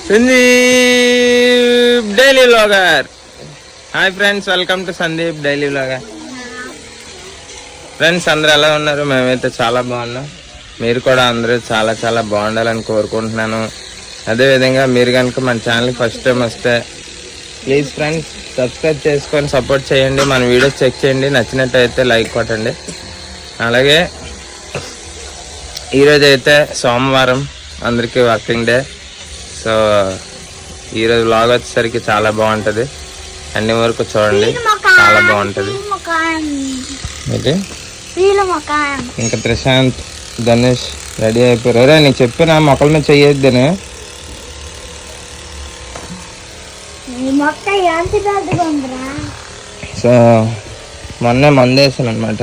Sandeep daily vlogger. Hi friends, welcome to Sandeep daily vlogger. Friends అందరూ ఎలా ఉన్నారు? మేమైతే చాలా బాగున్నాం. మీరు కూడా అందరూ చాలా చాలా బాగుండాలని కోరుకుంటున్నాను. అదేవిధంగా మీరు కనుక మన ఛానల్కి ఫస్ట్ టైం వస్తే ప్లీజ్ ఫ్రెండ్స్ సబ్స్క్రైబ్ చేసుకొని సపోర్ట్ చేయండి. మన వీడియోస్ చెక్ చేయండి, నచ్చినట్టయితే లైక్ కొట్టండి. అలాగే ఈరోజు అయితే సోమవారం, అందరికీ వర్కింగ్ డే. సో ఈరోజు వ్లాగ్ వచ్చేసరికి చాలా బాగుంటుంది. అన్ని వరకు చూడండి, చాలా బాగుంటుంది. ఇంకా ప్రశాంత్, ధనుష్ రెడీ అయిపోయారు. అరే నీకు చెప్పిన మొక్కల మీద చెయ్యొద్దని. సో మొన్నే మందేసాను అనమాట.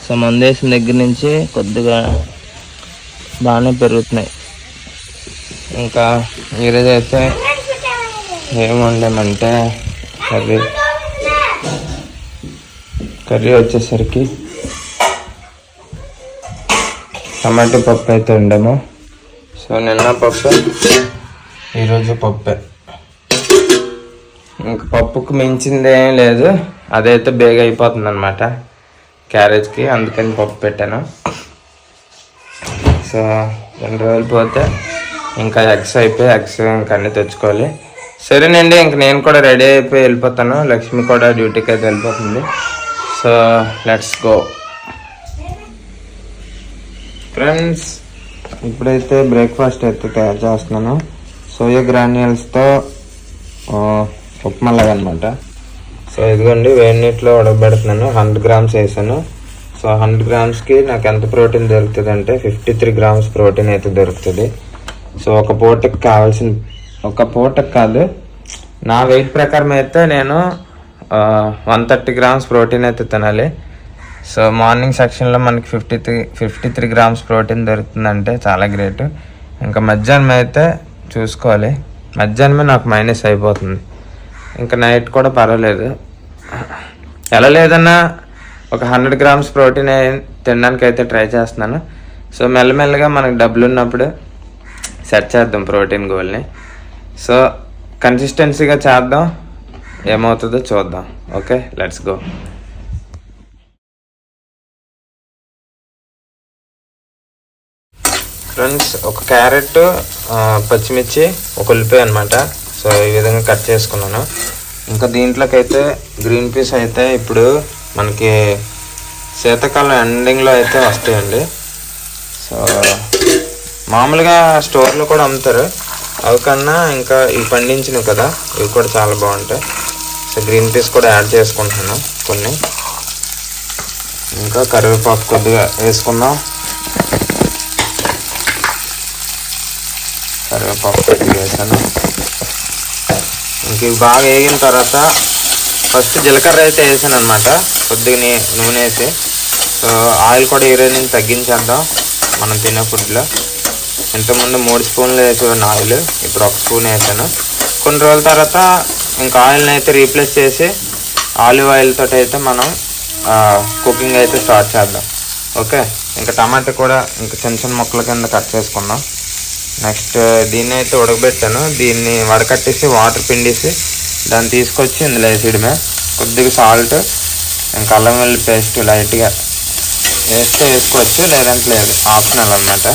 సో మందేసిన దగ్గర నుంచి కొద్దిగా బాగానే పెరుగుతున్నాయి. ఇంకా ఈరోజు అయితే ఏముండేమంటే కర్రీ వచ్చేసరికి టమాటో పప్పు అయితే ఉండము. సో నిన్న పప్పు, ఈరోజు పప్పే. ఇంకా పప్పుకు మించింది ఏం లేదు, అదైతే బేగా అయిపోతుంది అనమాట క్యారేజ్కి, అందుకని పప్పు పెట్టాను. సో 2 రోజులు పోతే ఇంకా ఎగ్స్ అయిపోయి ఎగ్స్ ఇంకా అన్నీ తెచ్చుకోవాలి. సరేనండి, ఇంక నేను కూడా రెడీ అయిపోయి వెళ్ళిపోతాను. లక్ష్మి కూడా డ్యూటీకి అయితే వెళ్ళిపోతుంది. So let's go friends. ఇప్పుడైతే బ్రేక్ఫాస్ట్ అయితే తయారు చేస్తున్నాను. సోయా గ్రాన్యూల్స్తో ఉప్మా లాగా అనమాట. సో ఇదిగోండి, వేడి నీటిలో ఉడకబెడుతున్నాను. 100 గ్రామ్స్ వేసాను. సో 100 గ్రామ్స్కి నాకు ఎంత ప్రోటీన్ దొరుకుతుంది అంటే 53 గ్రామ్స్ ప్రోటీన్ అయితే దొరుకుతుంది. సో ఒక పూటకి కావాల్సిన, ఒక పూటకి కాదు, నా వెయిట్ ప్రకారం అయితే నేను 130 గ్రామ్స్ ప్రోటీన్ అయితే తినాలి. సో మార్నింగ్ సెక్షన్లో మనకి 53 గ్రామ్స్ ప్రోటీన్ దొరుకుతుందంటే చాలా గ్రేట్. ఇంకా మధ్యాహ్నం అయితే చూసుకోవాలి, మధ్యాహ్నమే నాకు మైనస్ అయిపోతుంది. ఇంకా నైట్ కూడా పర్వాలేదు, ఎలా లేదన్నా ఒక 100 గ్రామ్స్ ప్రోటీన్ తినడానికి అయితే ట్రై చేస్తున్నాను. సో మెల్లమెల్లగా మనకు డబ్బులు ఉన్నప్పుడు సెట్ చేద్దాం ప్రోటీన్ గోల్ని. సో కన్సిస్టెన్సీగా చేద్దాం, ఏమవుతుందో చూద్దాం. Okay, let's go. ఫ్రెండ్స్, ఒక క్యారెట్, పచ్చిమిర్చి, ఒక ఉల్లిపాయ అనమాట. సో ఈ విధంగా కట్ చేసుకున్నాను. ఇంకా దీంట్లోకి అయితే గ్రీన్ పీస్ అయితే ఇప్పుడు మనకి శీతాకాలం ఎండింగ్లో అయితే వస్తాయండి. సో మామూలుగా స్టోర్లో కూడా అమ్ముతారు, అవి కన్నా ఇంకా ఇవి పండించినవి కదా, ఇవి కూడా చాలా బాగుంటాయి. సో గ్రీన్ పీస్ కూడా యాడ్ చేసుకుంటున్నాను కొన్ని. ఇంకా కరివేపాకు కొద్దిగా వేసుకుందాం. కరివేపాకు కొద్దిగా వేసాను. ఇంక ఇవి బాగా వేగిన తర్వాత ఫస్ట్ జీలకర్ర అయితే వేసాను అనమాట, కొద్దిగా నూనె వేసి. సో ఆయిల్ కూడా ఈ రోజు నుంచి తగ్గించేద్దాం మనం తినే ఫుడ్లో. ఇంతకుముందు 3 స్పూన్లు వేసేవాడిని ఆయిల్, ఇప్పుడు 1 స్పూన్ వేసాను. కొన్ని రోజుల తర్వాత ఇంకా ఆయిల్ని అయితే రీప్లేస్ చేసి ఆలివ్ ఆయిల్ తోటి అయితే మనం కుకింగ్ అయితే స్టార్ట్ చేద్దాం. ఓకే, ఇంకా టమాటా కూడా ఇంకా చిన్న చిన్న ముక్కల కింద కట్ చేసుకుందాం. నెక్స్ట్ దీన్ని అయితే ఉడకబెట్టాను, దీన్ని వడకట్టేసి వాటర్ పిండేసి దాన్ని తీసుకొచ్చి ఇందులో వేసేయడమే. కొద్దిగా సాల్ట్, ఇంకా అల్లం వెల్లుల్లి పేస్ట్ లైట్గా వేస్తే వేసుకోవచ్చు, లేదంటే లేదు, ఆప్షనల్ అనమాట.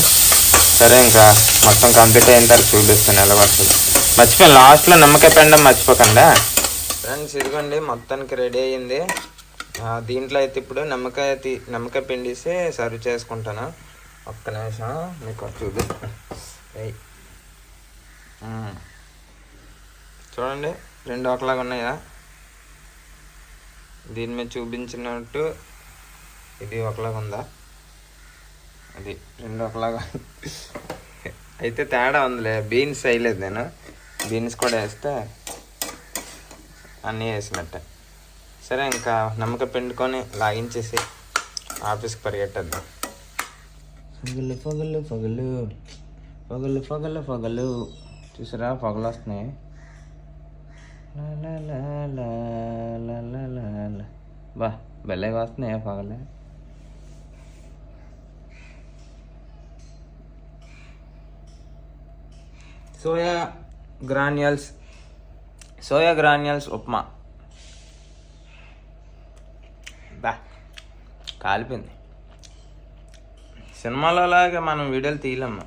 సరే, ఇంకా మొత్తం కంప్లీట్ అయిన తర్వాత చూపిస్తాను ఎలా వస్తుంది. మర్చిపోయాను, లాస్ట్లో నిమ్మకాయ పిండం మర్చిపోకుండా. ఫ్రెండ్స్ ఇదిగోండి, మొత్తానికి రెడీ అయ్యింది. దీంట్లో అయితే ఇప్పుడు నిమ్మకాయ పిండేసి సర్వ్ చేసుకుంటాను. ఒక్క నిమిషం మీకు చూపిస్తాను. చూడండి, 2 ఒకలాగా ఉన్నాయా? దీని మీద చూపించినట్టు ఇది ఒకలాగా ఉందా? అది 2 ఒకలాగా అయితే తేడా ఉందిలే. బీన్స్ వేయలేదు నేను, బీన్స్ కూడా వేస్తే అన్నీ వేసినట్టే. సరే, ఇంకా నిమ్మకాయ పిండుకొని లాగించేసి ఆఫీస్కి పరిగెట్టేద్దాం. పగలు పగలు పగలు పగలు పగలు పగలు చూసారా, పగలు వస్తున్నాయి. బా భలేగా వస్తున్నాయి పగలే. Soya granules, soya granules upma. బా కాలిపోయింది. సినిమాలో లాగా మనం వీడియోలు తీయలేము.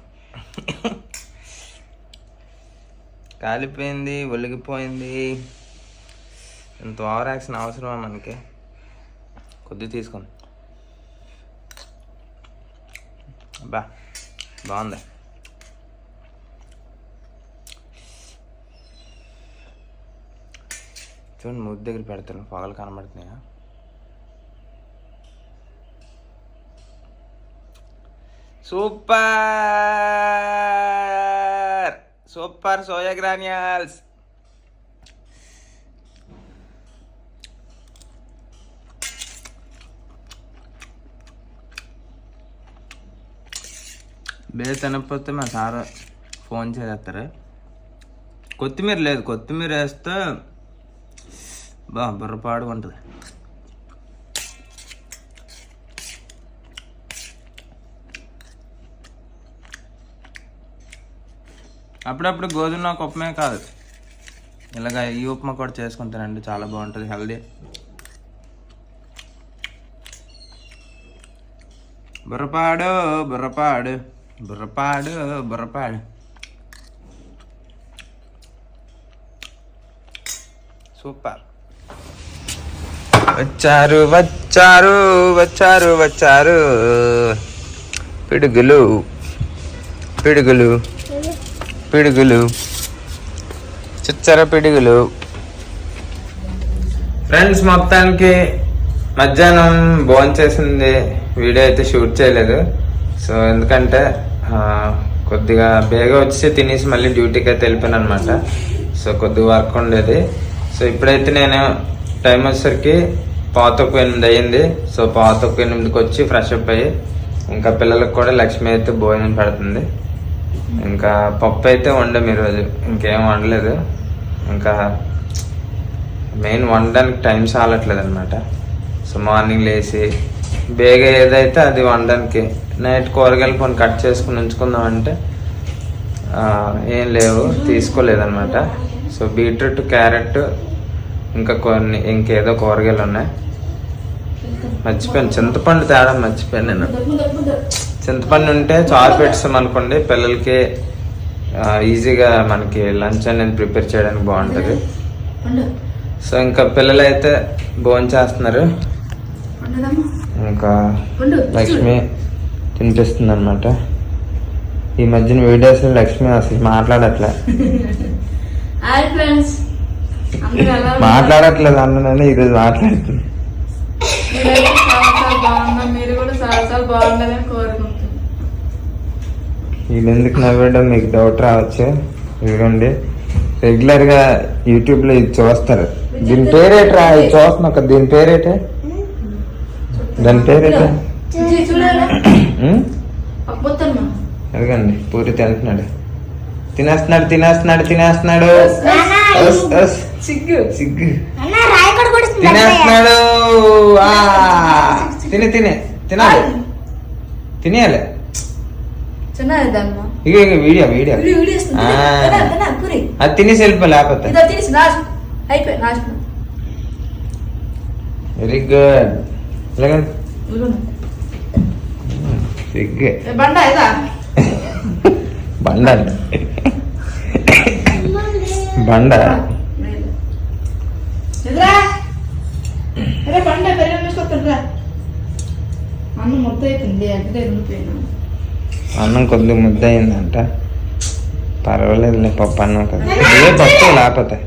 కాలిపోయింది, ఒలిగిపోయింది. ఇంత ఓవర్ యాక్షన్ అవసరమా మనకి? కొద్దిగా తీసుకోండి. బాగుంది. చూడండి, ముద్దు దగ్గర పెడతాను, పొగలు కనబడుతున్నాయా? Super super soya granules. బేస్ తినకపోతే మా సార్ ఫోన్ చేస్తారు. కొత్తిమీర లేదు, కొత్తిమీర వేస్తే బుర్రపాడు ఉంటుంది. అప్పుడప్పుడు గోధుమ ఉప్మా కాదు, ఇలాగ ఈ ఉప్మా కూడా చేసుకుంటానండి, చాలా బాగుంటుంది, హెల్దీ. బుర్రపాడు బుర్రపాడు బుర్రపాడు బుర్రపాడు. సూపర్. వచ్చారు వచ్చారు వచ్చారు వచ్చారు పిడుగులు పిడుగులు పిడుగులు, చిచ్చర పిడుగులు. ఫ్రెండ్స్, మొత్తానికి మధ్యాహ్నం భోంచేసింది, వీడియో అయితే షూట్ చేయలేదు. సో ఎందుకంటే కొద్దిగా బేగా వచ్చి తినేసి మళ్ళీ డ్యూటీకి అయితే వెళ్ళిపోయాను అనమాట. సో కొద్దిగా వర్క్ ఉండేది. సో ఇప్పుడైతే నేను టైం వచ్చేసరికి 8:08 అయ్యింది. సో 8:08కి వచ్చి ఫ్రెష్ అప్ అయ్యి ఇంకా పిల్లలకు కూడా లక్ష్మి అయితే భోజనం పెడుతుంది. ఇంకా పప్పు అయితే వండాము ఈరోజు, ఇంకేం వండలేదు. ఇంకా మెయిన్ వండడానికి టైం చాలట్లేదు అనమాట. సో మార్నింగ్ లేచి బేగా ఏదైతే అది వండడానికి, నైట్ కూరగాయలు కొన్ని కట్ చేసుకుని ఉంచుకుందామంటే ఏం లేవు, తీసుకోలేదన్నమాట. సో బీట్రూట్, క్యారెట్, ఇంకా కొన్ని ఇంకేదో కూరగాయలు ఉన్నాయి. మర్చిపోయాను, చింతపండు తేడా మర్చిపోయాను నేను. చింతపండు ఉంటే చారు పెట్టాం అనుకోండి, పిల్లలకి ఈజీగా మనకి లంచ్ అనేది ప్రిపేర్ చేయడానికి బాగుంటుంది. సో ఇంకా పిల్లలు అయితే భోజనం చేస్తున్నారు, ఇంకా లక్ష్మి తినిపిస్తుంది అనమాట. ఈ మధ్యన వీడియోస్ లక్ష్మి అసలు మాట్లాడట్లేదు అన్ననే ఈరోజు మాట్లాడుతుంది. వీళ్ళు ఎందుకు నవ్వడం మీకు డౌట్ రావచ్చు. ఇదిగోండి, రెగ్యులర్ గా యూట్యూబ్ లో ఇది చూస్తారు. దీని పేరేట్రా? ఇది చూస్తున్నాక దీని పేరేటే? దాని పేరేటే? అదిగండి, పూరి తింటున్నాడు, తినేస్తున్నాడు తినేస్తున్నాడు తినేస్తున్నాడు సిగ్గు తినేస్తున్నాడు. తినే తినే తినాలి, తినేయాలి. ఇక వీడియో వీడియో అది తినేసి వెళ్ళిపో, లేకపోతే. Very good. సిగ్గు బండ బండ అన్నం కొద్దిగా ముద్ద అయిందంట. పర్వాలేదులే, పప్పు అన్నం కదా, ఏ పప్పు లేకపోతే.